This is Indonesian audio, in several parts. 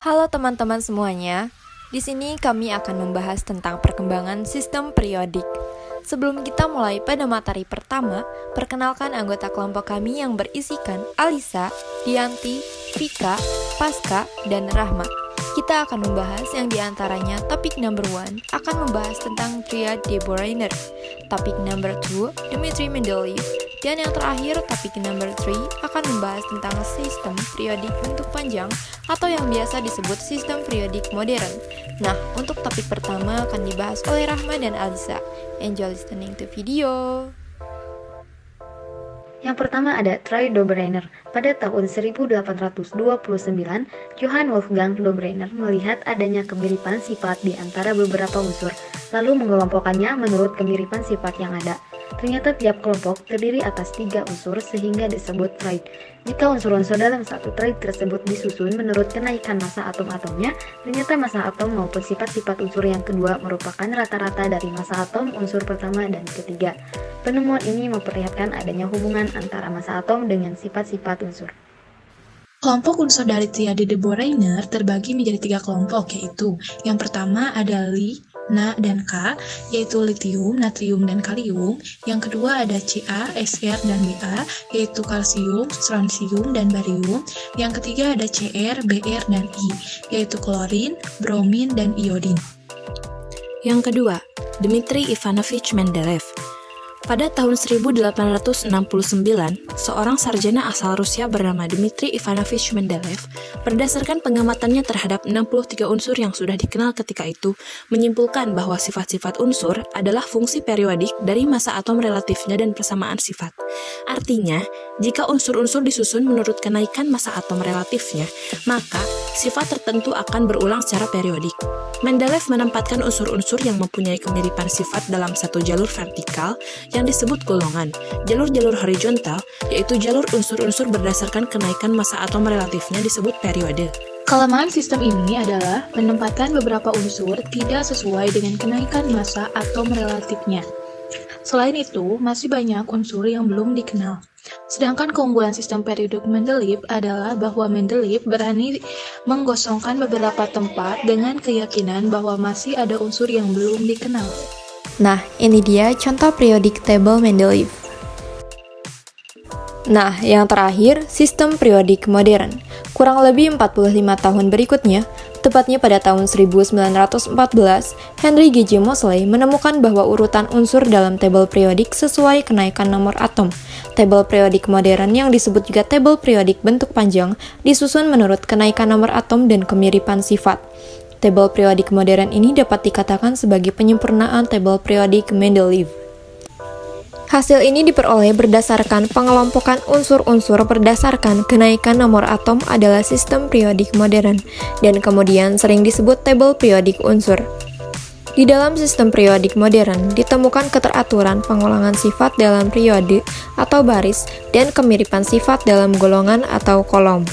Halo teman-teman semuanya, di sini kami akan membahas tentang perkembangan sistem periodik. Sebelum kita mulai pada materi pertama, perkenalkan anggota kelompok kami yang berisikan Alisa, Dianti, Vika, Pasca, dan Rahma. Kita akan membahas yang diantaranya topik number 1 akan membahas tentang triad de Borainer, topik number 2 Dmitri Mendeleev, dan yang terakhir topik number 3 akan membahas tentang sistem periodik bentuk panjang atau yang biasa disebut sistem periodik modern. Nah, untuk topik pertama akan dibahas oleh Rahma dan Alisa. Enjoy listening to video. Yang pertama ada triad de Borainer. Pada tahun 1829, Johann Wolfgang de Borainer melihat adanya kemiripan sifat di antara beberapa unsur, lalu mengelompokkannya menurut kemiripan sifat yang ada. Ternyata tiap kelompok terdiri atas 3 unsur sehingga disebut triad. Jika unsur-unsur dalam satu triad tersebut disusun menurut kenaikan massa atom-atomnya, ternyata massa atom maupun sifat-sifat unsur yang kedua merupakan rata-rata dari massa atom unsur pertama dan ketiga. Penemuan ini memperlihatkan adanya hubungan antara massa atom dengan sifat-sifat unsur. Kelompok unsur dari triad de Borainer terbagi menjadi 3 kelompok, yaitu yang pertama ada Li, Na, dan K, yaitu litium, natrium, dan kalium. Yang kedua ada Ca, Sr, dan Ba, yaitu kalsium, strontium, dan barium. Yang ketiga ada Cr, Br, dan I, yaitu klorin, bromin, dan iodin. Yang kedua, Dmitri Ivanovich Mendeleev. Pada tahun 1869, seorang sarjana asal Rusia bernama Dmitri Ivanovich Mendeleev, berdasarkan pengamatannya terhadap 63 unsur yang sudah dikenal ketika itu, menyimpulkan bahwa sifat-sifat unsur adalah fungsi periodik dari massa atom relatifnya dan persamaan sifat. Artinya, jika unsur-unsur disusun menurut kenaikan massa atom relatifnya, maka sifat tertentu akan berulang secara periodik. Mendeleev menempatkan unsur-unsur yang mempunyai kemiripan sifat dalam satu jalur vertikal yang disebut golongan, jalur-jalur horizontal, yaitu jalur unsur-unsur berdasarkan kenaikan massa atom relatifnya disebut periode. Kelemahan sistem ini adalah menempatkan beberapa unsur tidak sesuai dengan kenaikan massa atom relatifnya. Selain itu, masih banyak unsur yang belum dikenal. Sedangkan keunggulan sistem periodik Mendeleev adalah bahwa Mendeleev berani menggosongkan beberapa tempat dengan keyakinan bahwa masih ada unsur yang belum dikenal. Nah, ini dia contoh periodic table Mendeleev. Nah, yang terakhir, sistem periodik modern. Kurang lebih 45 tahun berikutnya, tepatnya pada tahun 1914, Henry G. J. Moseley menemukan bahwa urutan unsur dalam tabel periodik sesuai kenaikan nomor atom. Tabel periodik modern yang disebut juga tabel periodik bentuk panjang disusun menurut kenaikan nomor atom dan kemiripan sifat. Tabel periodik modern ini dapat dikatakan sebagai penyempurnaan tabel periodik Mendeleev. Hasil ini diperoleh berdasarkan pengelompokan unsur-unsur berdasarkan kenaikan nomor atom adalah sistem periodik modern, dan kemudian sering disebut tabel periodik unsur. Di dalam sistem periodik modern, ditemukan keteraturan pengulangan sifat dalam periode atau baris dan kemiripan sifat dalam golongan atau kolom.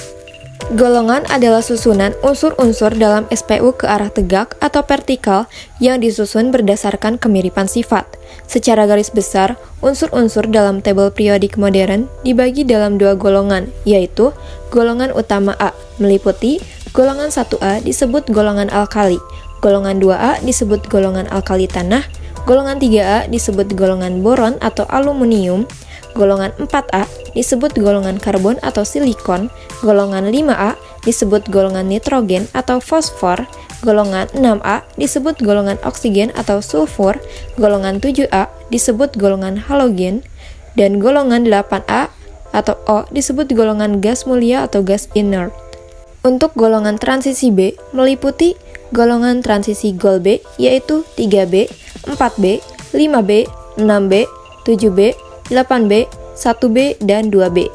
Golongan adalah susunan unsur-unsur dalam SPU ke arah tegak atau vertikal yang disusun berdasarkan kemiripan sifat. Secara garis besar, unsur-unsur dalam tabel periodik modern dibagi dalam 2 golongan, yaitu golongan utama A meliputi golongan 1A disebut golongan alkali, golongan 2A disebut golongan alkali tanah, golongan 3A disebut golongan boron atau aluminium, golongan 4A disebut golongan karbon atau silikon, golongan 5A disebut golongan nitrogen atau fosfor, golongan 6A disebut golongan oksigen atau sulfur, golongan 7A disebut golongan halogen, dan golongan 8A atau O disebut golongan gas mulia atau gas inert. Untuk golongan transisi B meliputi golongan transisi Gol B yaitu 3B, 4B, 5B, 6B, 7B, 8B, 1B, dan 2B.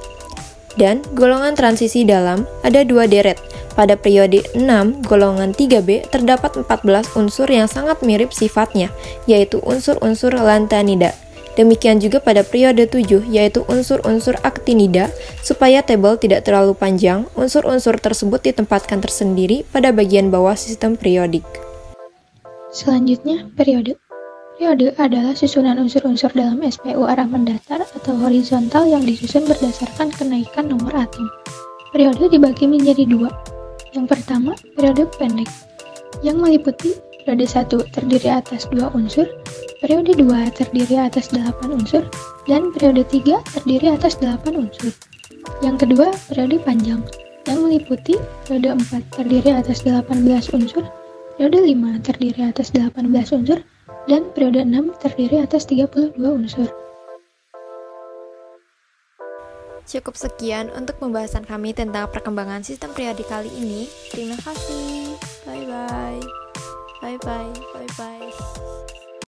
Dan golongan transisi dalam ada 2 deret. Pada periode 6, golongan 3B terdapat 14 unsur yang sangat mirip sifatnya, yaitu unsur-unsur lantanida. Demikian juga pada periode 7, yaitu unsur-unsur aktinida. Supaya tabel tidak terlalu panjang, unsur-unsur tersebut ditempatkan tersendiri pada bagian bawah sistem periodik. Selanjutnya, periode. Periode adalah susunan unsur-unsur dalam SPU arah mendatar atau horizontal yang disusun berdasarkan kenaikan nomor atom. Periode dibagi menjadi 2, Yang pertama, periode pendek, yang meliputi periode 1 terdiri atas 2 unsur, periode 2 terdiri atas 8 unsur, dan periode 3 terdiri atas 8 unsur. Yang kedua, periode panjang, yang meliputi periode 4 terdiri atas 18 unsur, periode 5 terdiri atas 18 unsur, dan periode 6 terdiri atas 32 unsur. Cukup sekian untuk pembahasan kami tentang perkembangan sistem periodik kali ini. Terima kasih. Bye-bye. Bye-bye. Bye-bye.